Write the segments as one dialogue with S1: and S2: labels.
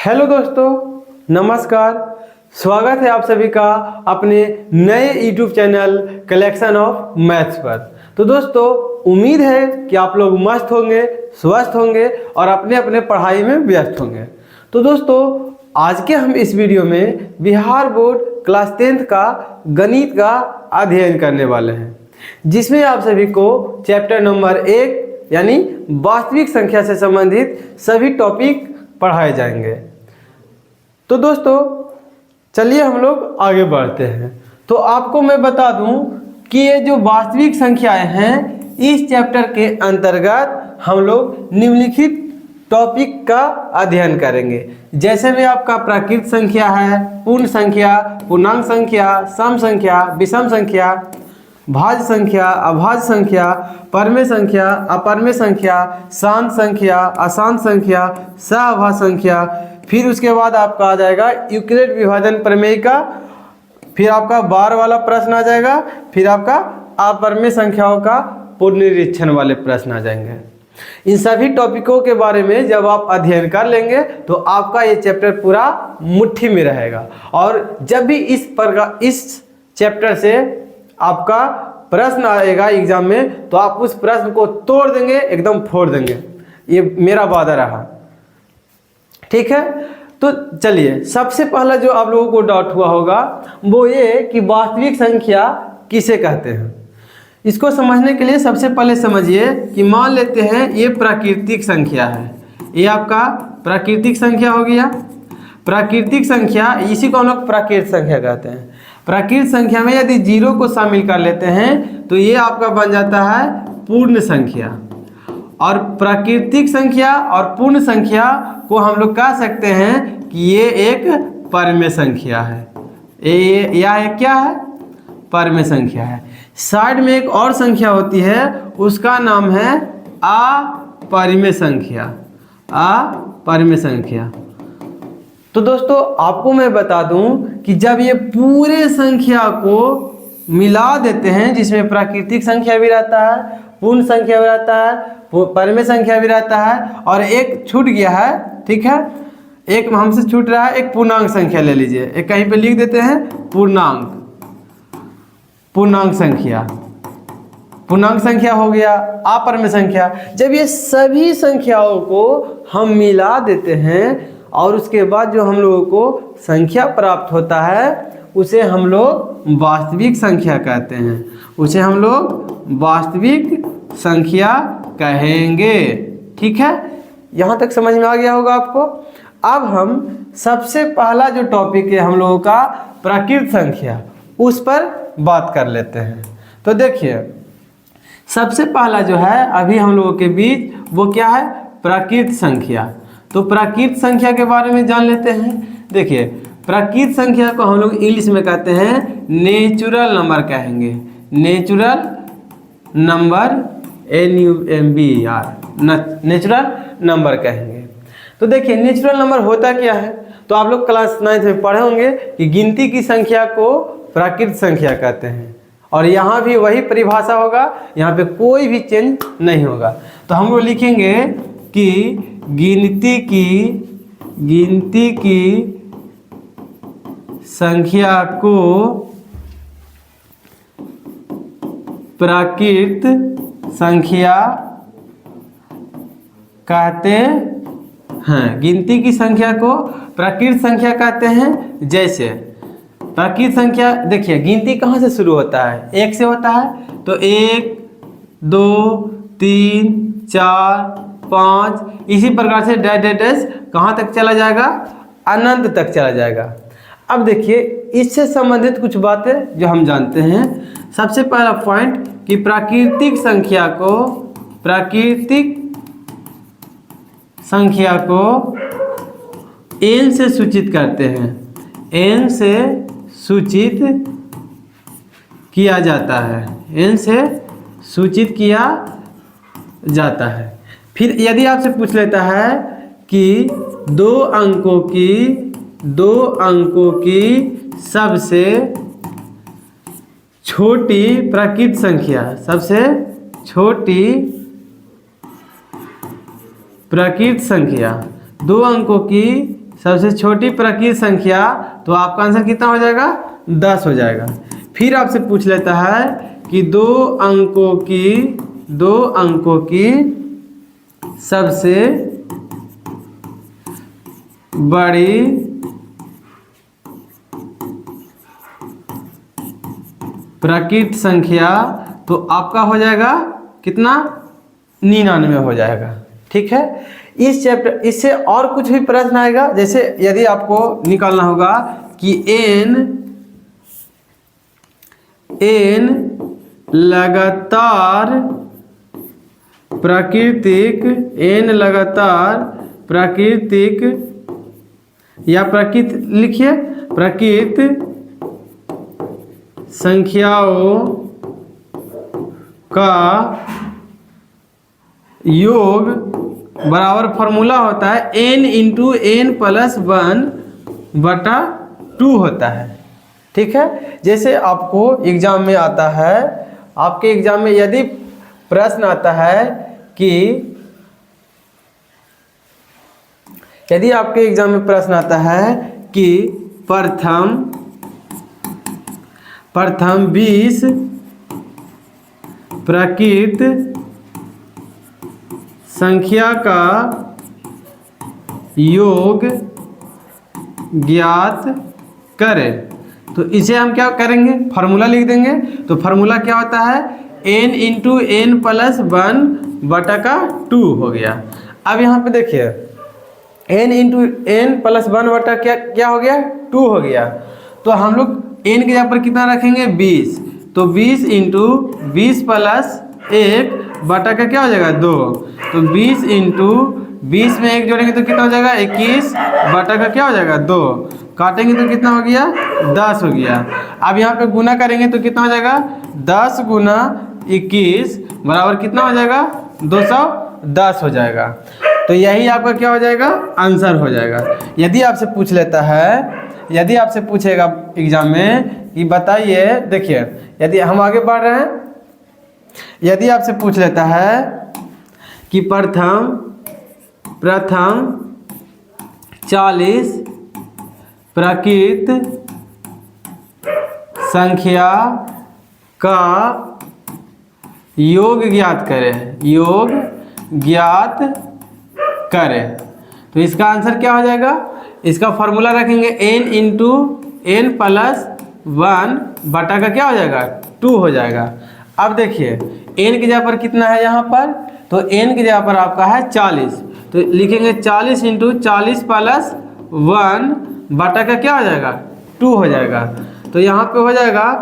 S1: Hello दोस्तों, नमस्कार। स्वागत है आप सभी का अपने नए YouTube channel collection of maths पर। तो दोस्तों, उम्मीद है कि आप लोग मस्त होंगे, स्वस्थ होंगे और अपने अपने पढ़ाई में व्यस्त होंगे। तो दोस्तों, आज के हम इस वीडियो में बिहार बोर्ड क्लास 10th का गणित का अध्ययन करने वाले हैं, जिसमें आप सभी को चैप्टर नंबर 1 यानी वास्तविक संख्या से संबंधित सभी टॉपिक पढ़ाए जाएंगे। तो दोस्तों, चलिए हम लोग आगे बढ़ते हैं। तो आपको मैं बता दूं कि ये जो वास्तविक संख्याएं हैं, इस चैप्टर के अंतर्गत हम लोग निम्नलिखित टॉपिक का अध्ययन करेंगे। जैसे में आपका प्राकृत संख्या है, पूर्ण संख्या, पूर्णांक संख्या, सम संख्या, विषम संख्या, भाज्य संख्या, अभाज्य संख्या, परमेय संख्या, अपरमेय संख्या, शांत संख्या, अशांत संख्या, सहअभाज्य संख्या। फिर उसके बाद आपका आ जाएगा यूक्लिड विभाजन प्रमेय का, फिर आपका बार वाला प्रश्न आ जाएगा, फिर आपका अपरमेय संख्याओं का पुनरीक्षण वाले प्रश्न आ जाएंगे। इन सभी टॉपिकों के बारे में जब आप अध्ययन कर लेंगे तो आपका ये चैप्टर पूरा मुट्ठी में रहेगा। और जब भी इस चैप्टर से आपका प्रश्न आएगा एग्जाम में, तो आप उस प्रश्न को तोड़ देंगे, एकदम फोड़ देंगे। ये मेरा वादा रहा, ठीक है। तो चलिए, सबसे पहला जो आप लोगों को डाउट हुआ होगा वो ये कि वास्तविक संख्या किसे कहते हैं। इसको समझने के लिए सबसे पहले समझिए कि मान लेते हैं ये प्राकृतिक संख्या है। ये आपका प्राकृतिक संख्या हो गया। प्राकृतिक संख्या, इसी को हम लोग प्राकृत संख्या कहते हैं। प्राकृत संख्या में यदि 0 को शामिल कर लेते हैं तो ये आपका बन जाता है पूर्ण संख्या। और प्राकृतिक संख्या और पूर्ण संख्या को हम लोग कह सकते हैं कि ये एक परमेय संख्या है। यह एक क्या है? परमेय संख्या है। साइड में एक और संख्या होती है, उसका नाम है अपरिमेय संख्या। अपरिमेय संख्या। तो दोस्तों, आपको मैं बता दूं कि जब ये पूरे संख्या को मिला देते हैं, जिसमें प्राकृतिक संख्या भी रहता है, पूर्ण संख्या भी रहता है, परमेय संख्या भी रहता है, और एक छूट गया है, ठीक है, एक हमसे छूट रहा है, एक पूर्णांक संख्या ले लीजिए। एक कहीं पे लिख देते हैं पूर्णांक संख्या। पूर्णांक संख्या हो गया, अपरिमेय संख्या। जब ये सभी संख्याओं को हम मिला देते हैं और उसके बाद जो हम लोगों को संख्या प्राप्त होता है, उसे हम लोग वास्तविक संख्या कहते हैं। उसे हम लोग वास्तविक संख्या कहेंगे, ठीक है। यहाँ तक समझ में आ गया होगा आपको। अब हम सबसे पहला जो टॉपिक है हम लोगों का प्राकृत संख्या, उस पर बात कर लेते हैं। तो देखिए, सबसे पहला जो है अभी हम लोगों के बीच, वो क्या है? प्राकृत संख्या। तो प्राकृत संख्या के बारे में जान लेते हैं। देखिए, प्राकृत संख्या को हम लोग इंग्लिश में कहते हैं नेचुरल नंबर कहेंगे। Natural number, NUMBER, natural number कहेंगे। तो देखिए, नेचुरल नंबर होता क्या है? तो आप लोग क्लास 9th में पढ़े होंगे कि गिनती की संख्या को प्राकृत संख्या कहते हैं। और यहाँ भी वही परिभाषा होगा, यहाँ पे कोई भी चेंज नहीं होगा। तो हम लोग लिखेंगे कि गिनती की संख्या को प्राकृत संख्या कहते हैं। गिनती की संख्या को प्राकृत संख्या कहते हैं। जैसे प्राकृत संख्या, देखिए गिनती कहाँ से शुरू होता है? 1 से होता है। तो 1, 2, 3, 4, 5, इसी प्रकार से डैश कहाँ तक चला जाएगा? अनंत तक चला जाएगा। अब देखिए, इससे संबंधित कुछ बातें जो हम जानते हैं। सबसे पहला पॉइंट कि प्राकृतिक संख्या को n से सूचित करते हैं। n से सूचित किया जाता है। n से सूचित किया जाता है। फिर यदि आपसे पूछ लेता है कि दो अंकों की सबसे छोटी प्राकृत संख्या, सबसे छोटी प्राकृत संख्या, 2 अंकों की सबसे छोटी प्राकृत संख्या, तो आपका आंसर कितना हो जाएगा? 10 हो जाएगा। फिर आपसे पूछ लेता है कि दो अंकों की सबसे बड़ी प्राकृत संख्या, तो आपका हो जाएगा कितना? 99 हो जाएगा। ठीक है, इस चैप्टर इससे और कुछ भी प्रश्न आएगा, जैसे यदि आपको निकालना होगा कि n लगातार प्राकृतिक या प्राकृत लिखिए, प्राकृत संख्याओं का योग बराबर फॉर्मूला होता है n इंटू n प्लस 1/2 होता है। ठीक है, जैसे आपको एग्जाम में आता है, आपके एग्जाम में यदि प्रश्न आता है कि यदि आपके एग्जाम में प्रश्न आता है कि प्रथम 20 प्राकृत संख्या का योग ज्ञात करें, तो इसे हम क्या करेंगे? फार्मूला लिख देंगे। तो फार्मूला क्या होता है? n इंटू n प्लस 1/2 हो गया। अब यहाँ पे देखिए n इंटू n प्लस 1 क्या हो गया? 2 हो गया। तो हम लोग n के जगह पर कितना रखेंगे? 20। तो 20 इंटू 20 प्लस 1 बटा का क्या हो जाएगा? 2। तो 20 इंटू 20 में 1 जोड़ेंगे तो कितना हो जाएगा? 21 बटा का क्या हो जाएगा? 2। काटेंगे तो कितना हो गया? 10 हो गया। अब यहाँ पे गुना करेंगे तो कितना हो जाएगा? 10 गुना 21 बराबर कितना हो जाएगा? 210 हो जाएगा। तो यही आपका क्या हो जाएगा? आंसर हो जाएगा। यदि आपसे पूछ लेता है, यदि आपसे पूछेगा एग्जाम में कि बताइए, देखिए यदि हम आगे बढ़ रहे हैं, यदि आपसे पूछ लेता है कि प्रथम 40 प्राकृत संख्या का योग ज्ञात करें, तो इसका आंसर क्या हो जाएगा? इसका फॉर्मूला रखेंगे n इंटू n प्लस 1 का क्या हो जाएगा? 2 हो जाएगा। अब देखिए n की जगह पर कितना है यहाँ पर? तो n की जगह पर आपका है 40, तो लिखेंगे 40 इंटू 40 प्लस 1 का क्या हो जाएगा? 2 हो जाएगा। तो यहाँ पे हो जाएगा,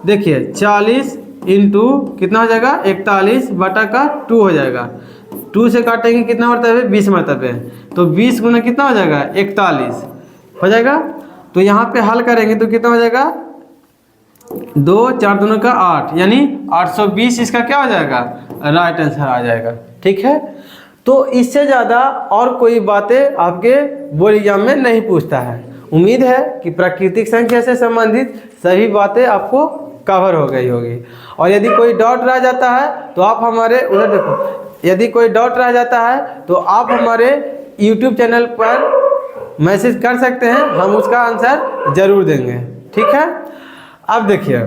S1: देखिए 40 इंटू कितना हो जाएगा? 41 का 2 हो जाएगा। 2 से काटेंगे कितना मरतबे? 20 मरतबे। तो 20 गुना कितना हो जाएगा? 41 हो जाएगा। तो यहाँ पे हल करेंगे तो कितना हो जाएगा? 2 4 दूनी का 8, यानी 820 इसका क्या हो जाएगा? राइट आंसर आ जाएगा। ठीक है, तो इससे ज़्यादा और कोई बातें आपके बोर्ड एग्जाम में नहीं पूछता है। उम्मीद है कि प्राकृतिक संख्या से संबंधित सभी बातें आपको कवर हो गई होगी। और यदि कोई डाउट रह जाता है तो आप हमारे उधर देखो, यदि कोई डाउट रह जाता है तो आप हमारे YouTube चैनल पर मैसेज कर सकते हैं, हम उसका आंसर ज़रूर देंगे। ठीक है, अब देखिए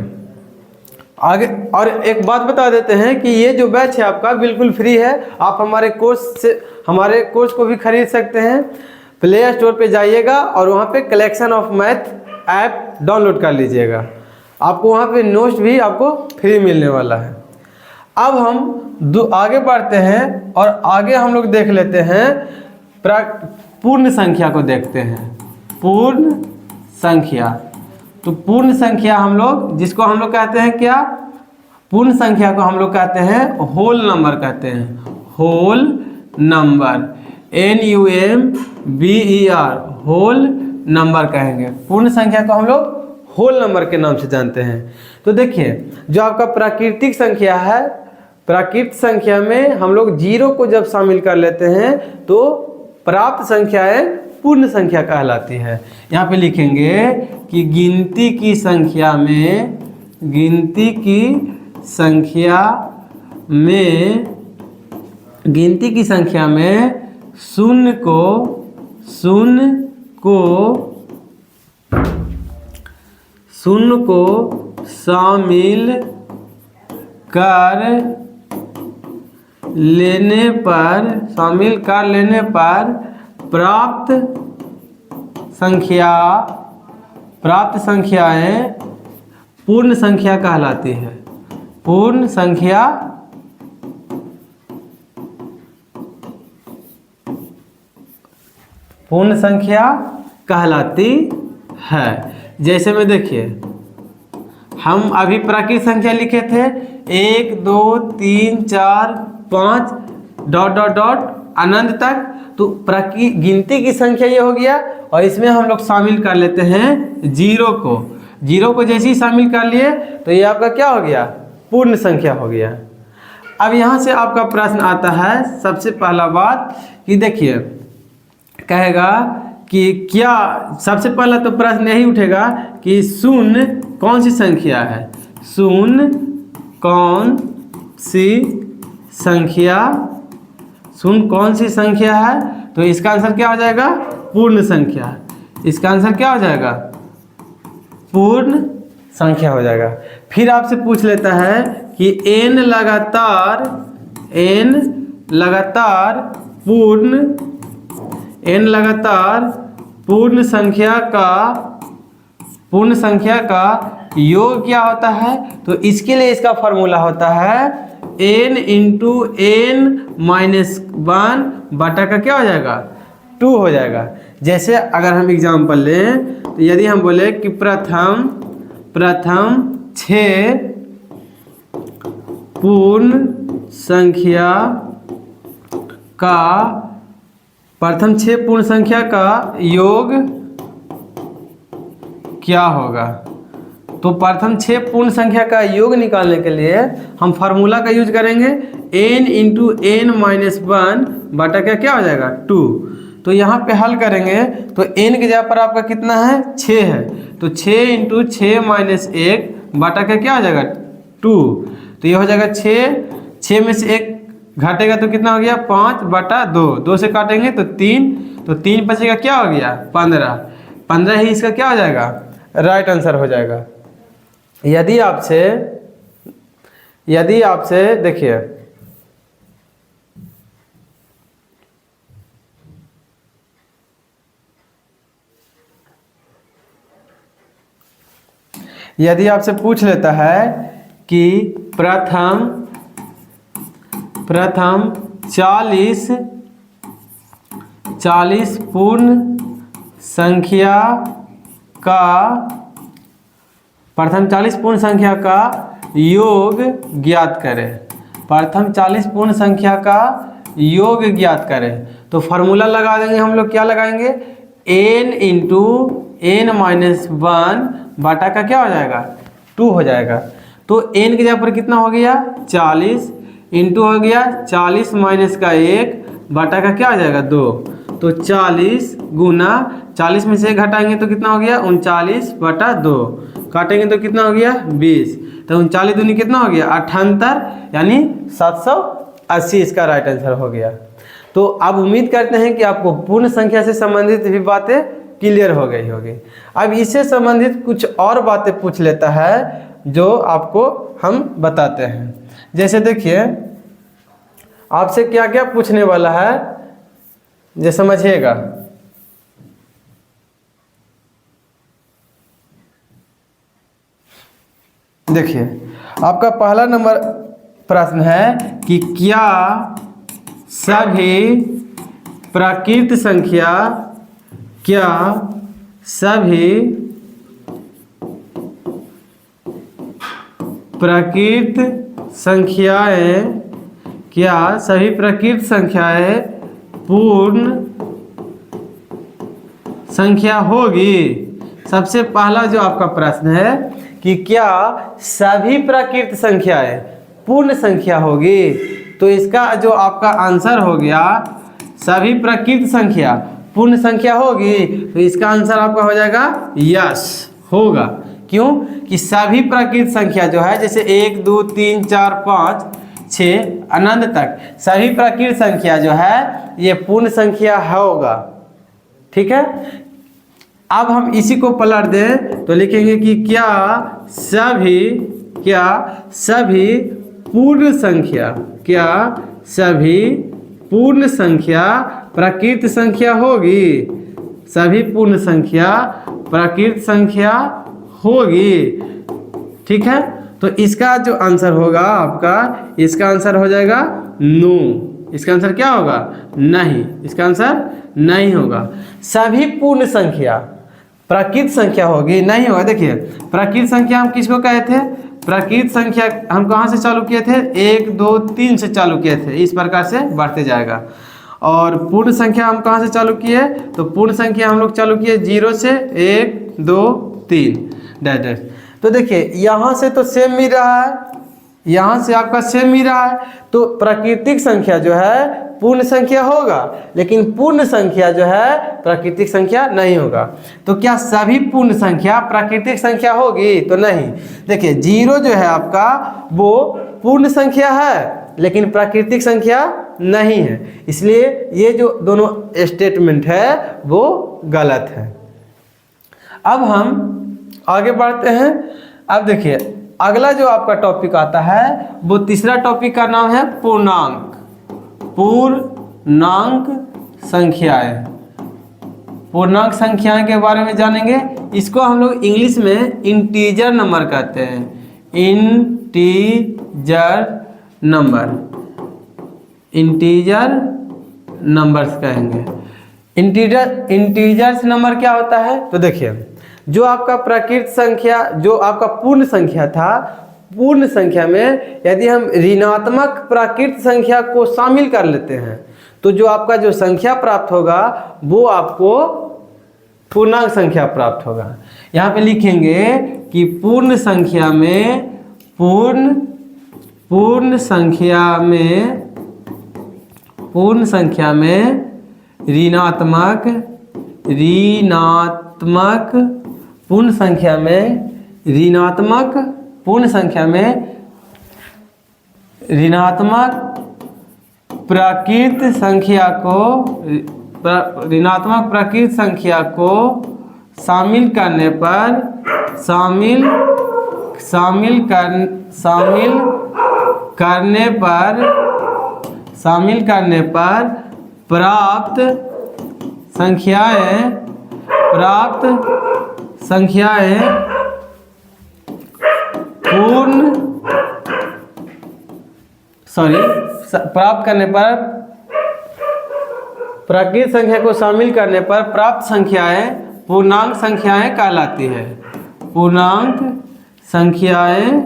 S1: आगे और एक बात बता देते हैं कि ये जो बैच है आपका बिल्कुल फ्री है। आप हमारे कोर्स को भी खरीद सकते हैं। प्ले स्टोर पे जाइएगा और वहाँ पे collection of math app download कर लीजिएगा। आपको वहाँ पे नोट्स भी आपको फ्री मिलने वाला है। अब हम आगे बढ़ते हैं और आगे हम लोग देख लेते हैं पूर्ण संख्या को देखते हैं। पूर्ण संख्या, तो पूर्ण संख्या हम लोग जिसको हम लोग कहते हैं क्या? पूर्ण संख्या को हम लोग कहते हैं होल नंबर कहते हैं। Whole number NUMBER whole number कहेंगे। पूर्ण संख्या को हम लोग होल नंबर के नाम से जानते हैं। तो देखिए जो आपका प्राकृतिक संख्या है, प्राकृत संख्या में हम लोग 0 को जब शामिल कर लेते हैं तो प्राप्त संख्याएं पूर्ण संख्या कहलाती है। यहाँ पे लिखेंगे कि गिनती की संख्या में शून्य शामिल कर लेने पर प्राप्त संख्याएं पूर्ण संख्या कहलाती है। पूर्ण संख्या कहलाती है। जैसे में देखिए, हम अभी प्राकृत संख्या लिखे थे 1 2 3 4 5 डॉट डॉट डॉट अनंत तक, तो गिनती की संख्या ये हो गया। और इसमें हम लोग शामिल कर लेते हैं जीरो को जैसे ही शामिल कर लिए तो ये आपका क्या हो गया, पूर्ण संख्या हो गया। अब यहाँ से आपका प्रश्न आता है, सबसे पहला बात कि देखिए, कहेगा कि क्या, सबसे पहला तो प्रश्न यही उठेगा कि शून्य कौन सी संख्या है। शून्य कौन सी संख्या है, तो इसका आंसर क्या हो जाएगा, पूर्ण संख्या। इसका आंसर क्या हो जाएगा, पूर्ण संख्या हो जाएगा। फिर आपसे पूछ लेता है कि n लगातार पूर्ण संख्या का योग क्या होता है, तो इसके लिए इसका फॉर्मूला होता है n इंटू n माइनस 1 बटा का क्या हो जाएगा, 2 हो जाएगा। जैसे अगर हम एग्जाम्पल लें तो यदि हम बोले कि प्रथम 6 पूर्ण संख्या का योग क्या होगा। तो प्रथम 6 पूर्ण संख्या का योग निकालने के लिए हम फार्मूला का यूज करेंगे n इंटू n माइनस 1 बटा क्या हो जाएगा, 2। तो यहाँ पे हल करेंगे तो n की जगह पर आपका कितना है, 6 है, तो 6 इंटू 6 माइनस 1 बटा क्या हो जाएगा, 2। तो ये हो जाएगा 6 में से 1 घटेगा तो कितना हो गया, 5 बटा 2 से काटेंगे तो 3, तो 3 बचेगा क्या हो गया, 15 ही इसका क्या हो जाएगा, राइट आंसर हो जाएगा। यदि आपसे देखिए, यदि आपसे पूछ लेता है कि प्रथम 40 पूर्ण संख्या का योग ज्ञात करें। प्रथम 40 पूर्ण संख्या का योग ज्ञात करें, तो फॉर्मूला लगा देंगे हम लोग, क्या लगाएंगे, n इंटू n माइनस 1 बटा का क्या हो जाएगा, 2 हो जाएगा। तो n की जगह पर कितना हो गया, 40 इंटू हो गया 40 माइनस का 1 बटा का क्या हो जाएगा, 2। तो 40 गुना 40 में से 1 घटाएंगे तो कितना हो गया, 39 बटा 2, काटेंगे तो कितना हो गया, 20। तो 39 दूनी कितना हो गया, 78, यानी 780 इसका राइट आंसर हो गया। तो अब उम्मीद करते हैं कि आपको पूर्ण संख्या से संबंधित भी बातें क्लियर हो गई होगी। अब इससे संबंधित कुछ और बातें पूछ लेता है जो आपको हम बताते हैं। जैसे देखिए, आपसे क्या क्या पूछने वाला है, ये समझिएगा। देखिए, आपका पहला नंबर प्रश्न है कि क्या सभी प्राकृत संख्याएं पूर्ण संख्या होगी। सबसे पहला जो आपका प्रश्न है कि क्या सभी प्राकृत संख्याएं पूर्ण संख्या होगी, तो इसका जो आपका आंसर हो गया, सभी प्राकृत संख्या पूर्ण संख्या होगी, तो इसका आंसर आपका हो जाएगा यस, होगा। क्यों कि सभी प्राकृत संख्या जो है, जैसे 1 2 3 4 5 6 अनंत तक सभी प्राकृत संख्या जो है ये पूर्ण संख्या होगा, ठीक है। अब हम इसी को पलट दें तो लिखेंगे कि क्या सभी पूर्ण संख्या, क्या सभी पूर्ण संख्या प्रकृत संख्या होगी, सभी पूर्ण संख्या प्रकृत संख्या होगी। ठीक है, तो इसका जो आंसर होगा आपका, इसका आंसर हो जाएगा नो। इसका आंसर क्या होगा? नहीं। इसका आंसर नहीं होगा। सभी पूर्ण संख्या प्रकृत संख्या होगी, नहीं होगा। देखिए प्रकृत संख्या हम किसको कहे थे? प्रकृत संख्या हम कहाँ से चालू किए थे? 1 2 3 से चालू किए थे, इस प्रकार से बढ़ते जाएगा। और पूर्ण संख्या हम कहाँ से चालू किए? तो पूर्ण संख्या हम लोग चालू किए 0 से 1 2 3 डैश डैश। तो देखिए यहाँ से तो सेम मिल रहा है, यहाँ से आपका सेम मिल रहा है, तो प्राकृतिक संख्या जो है पूर्ण संख्या होगा, लेकिन पूर्ण संख्या जो है प्राकृतिक संख्या नहीं होगा। तो क्या सभी पूर्ण संख्या प्राकृतिक संख्या होगी? तो नहीं। देखिए 0 जो है आपका वो पूर्ण संख्या है, लेकिन प्राकृतिक संख्या नहीं है, इसलिए ये जो दोनों स्टेटमेंट है वो गलत है। अब हम आगे बढ़ते हैं। अब देखिए अगला जो आपका टॉपिक आता है वो तीसरा टॉपिक का नाम है पूर्णांक। पूर्णांक संख्याएं, पूर्णांक संख्याएं के बारे में जानेंगे। इसको हम लोग इंग्लिश में इंटीजर नंबर कहते हैं, इंटीजर नंबर, इंटीजर नंबर्स कहेंगे। इंटीजर्स नंबर क्या होता है? तो देखिए जो आपका प्राकृत संख्या, जो आपका पूर्ण संख्या था, पूर्ण संख्या में यदि हम ऋणात्मक प्राकृत संख्या को शामिल कर लेते हैं तो जो आपका जो संख्या प्राप्त होगा वो आपको पूर्णांक संख्या प्राप्त होगा। यहाँ पे लिखेंगे कि पूर्ण संख्या में, पूर्ण संख्या में ऋणात्मक पूर्ण संख्या में ऋणात्मक प्राकृत संख्या को शामिल करने पर प्राप्त संख्याएं प्राप्त करने पर, प्राकृत संख्या को शामिल करने पर प्राप्त संख्याएं पूर्णांक संख्याएं कहलाती है। पूर्णांक संख्याएं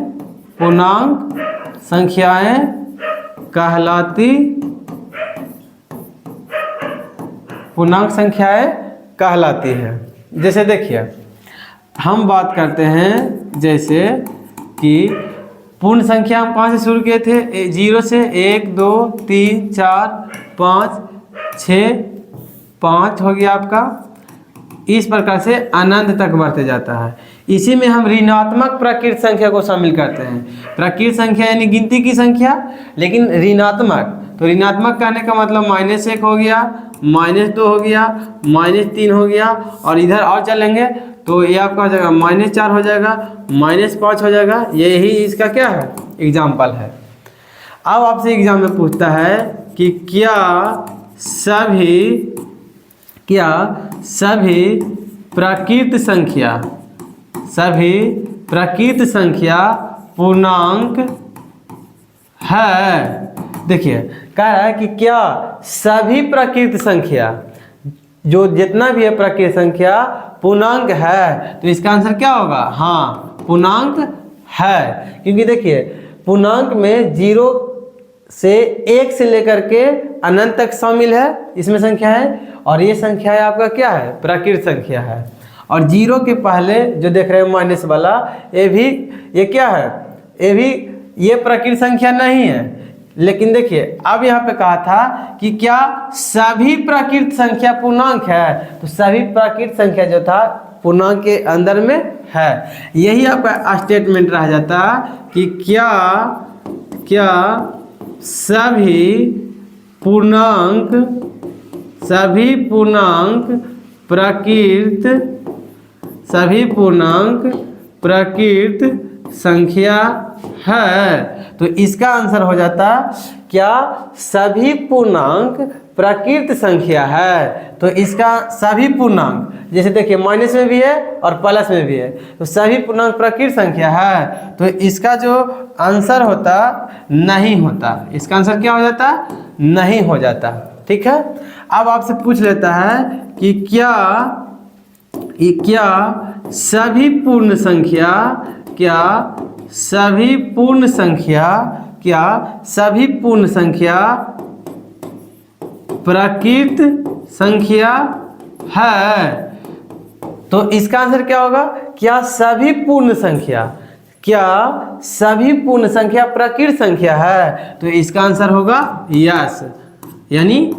S1: कहलाती है। जैसे देखिए हम बात करते हैं, जैसे कि पूर्ण संख्या हम कहाँ से शुरू किए थे? 0 से 1 2 3 4 5 6 5 हो गया आपका। इस प्रकार से अनंत तक बढ़ते जाता है। इसी में हम ऋणात्मक प्राकृत संख्या को शामिल करते हैं। प्राकृत संख्या यानी गिनती की संख्या, लेकिन ऋणात्मक, तो ऋणात्मक कहने का मतलब -1 हो गया, -2 हो गया, -3 हो गया, और इधर और चलेंगे तो ये आपका हो जाएगा -4 हो जाएगा, -5 हो जाएगा। यही इसका क्या है? एग्जाम्पल है। अब आपसे एग्जाम में पूछता है कि क्या सभी प्राकृत संख्या पूर्णांक है? देखिए कह रहा है कि क्या सभी प्राकृत संख्या, जो जितना भी है प्राकृत संख्या पूर्णांक है? तो इसका आंसर क्या होगा? हाँ, पूर्णांक है। क्योंकि देखिए पूर्णांक में 0 से 1 से लेकर के अनंत तक शामिल है इसमें संख्या है, और ये संख्या है आपका क्या है? प्राकृत संख्या है। और 0 के पहले जो देख रहे हैं माइनस वाला, ये क्या है? ये प्राकृत संख्या नहीं है। लेकिन देखिए अब यहाँ पे कहा था कि क्या सभी प्राकृत संख्या पूर्णांक है? तो सभी प्राकृत संख्या जो था पूर्णांक के अंदर में है। यही आपका स्टेटमेंट रह जाता कि क्या सभी पूर्णांक प्राकृत सभी पूर्णांक प्रकृत संख्या है। तो इसका आंसर हो जाता क्या सभी पूर्णांक प्रकृत संख्या है। तो इसका सभी पूर्णांक, जैसे देखिए माइनस में भी है और प्लस में भी है, तो सभी पूर्णांक प्रकृत संख्या है। तो इसका जो आंसर होता नहीं होता, इसका आंसर क्या हो जाता, नहीं हो जाता। ठीक है, अब आपसे पूछ लेता है कि क्या सभी पूर्ण संख्या, क्या सभी पूर्ण संख्या, क्या सभी पूर्ण संख्या प्रकृत संख्या है। तो इसका आंसर क्या होगा, क्या सभी पूर्ण संख्या, क्या सभी पूर्ण संख्या प्रकृत संख्या है। तो इसका आंसर होगा यस, यानी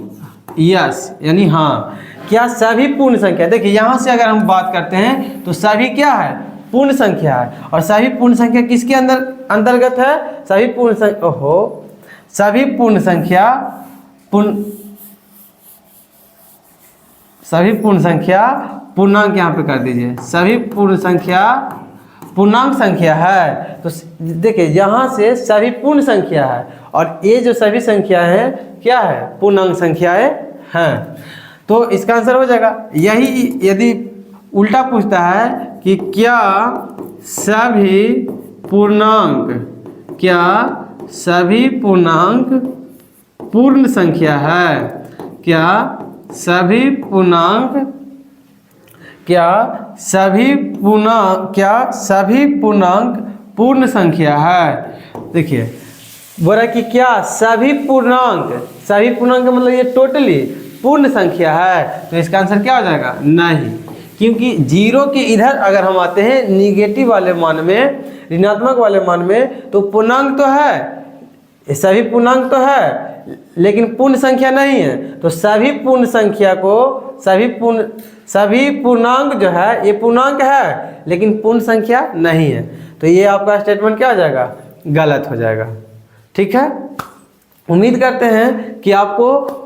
S1: हाँ। क्या सभी पूर्ण संख्या, देखिए यहाँ से अगर हम बात करते हैं तो सभी क्या है, पूर्ण संख्या है। और सभी पूर्ण संख्या किसके अंतर्गत है, सभी पूर्ण सभी पूर्ण संख्या सभी पूर्ण संख्या पूर्णांक यहाँ पे कर दीजिए, सभी पूर्ण संख्या पूर्णांक संख्या है। तो देखिए यहाँ से सभी पूर्ण संख्या है और ये जो सभी संख्या है क्या है, पूर्णांक संख्याएं हैं। तो इसका आंसर हो जाएगा यही। यदि उल्टा पूछता है कि क्या सभी पूर्णांक, क्या सभी पूर्णांक पूर्ण संख्या है, क्या सभी पूर्णांक, क्या सभी पूर्णांक पूर्ण संख्या है। देखिए बोला कि क्या सभी पूर्णांक का मतलब ये टोटली पूर्ण संख्या है। तो इसका आंसर क्या हो जाएगा, नहीं, क्योंकि जीरो के इधर अगर हम आते हैं निगेटिव वाले मान में, ऋणात्मक वाले मान में, तो पूर्णांक तो है, सभी पूर्णांक तो है लेकिन पूर्ण संख्या नहीं है। तो सभी पूर्ण संख्या को, सभी पूर्णांक जो है ये पूर्णांक है लेकिन पूर्ण संख्या नहीं है। तो ये आपका स्टेटमेंट क्या हो जाएगा, गलत हो जाएगा। ठीक है, उम्मीद करते हैं कि आपको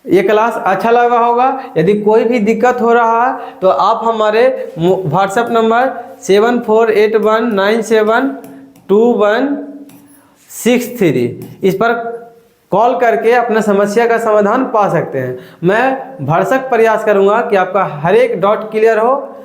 S1: ये क्लास अच्छा लगा होगा। यदि कोई भी दिक्कत हो रहा है तो आप हमारे व्हाट्सएप नंबर 7481972163 इस पर कॉल करके अपना समस्या का समाधान पा सकते हैं। मैं भरसक प्रयास करूंगा कि आपका हर एक डाउट क्लियर हो।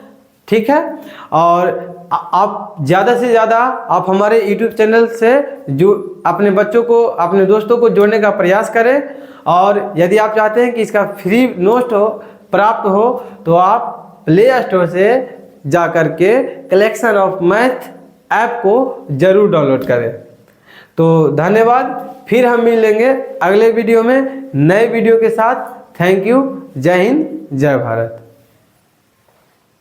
S1: ठीक है, और आप ज़्यादा से ज़्यादा आप हमारे यूट्यूब चैनल से जो अपने बच्चों को, अपने दोस्तों को जोड़ने का प्रयास करें। और यदि आप चाहते हैं कि इसका फ्री नोट प्राप्त हो तो आप प्ले स्टोर से जा कर के कलेक्शन ऑफ मैथ ऐप को ज़रूर डाउनलोड करें। तो धन्यवाद, फिर हम मिलेंगे अगले वीडियो में नए वीडियो के साथ। थैंक यू, जय हिंद, जय भारत।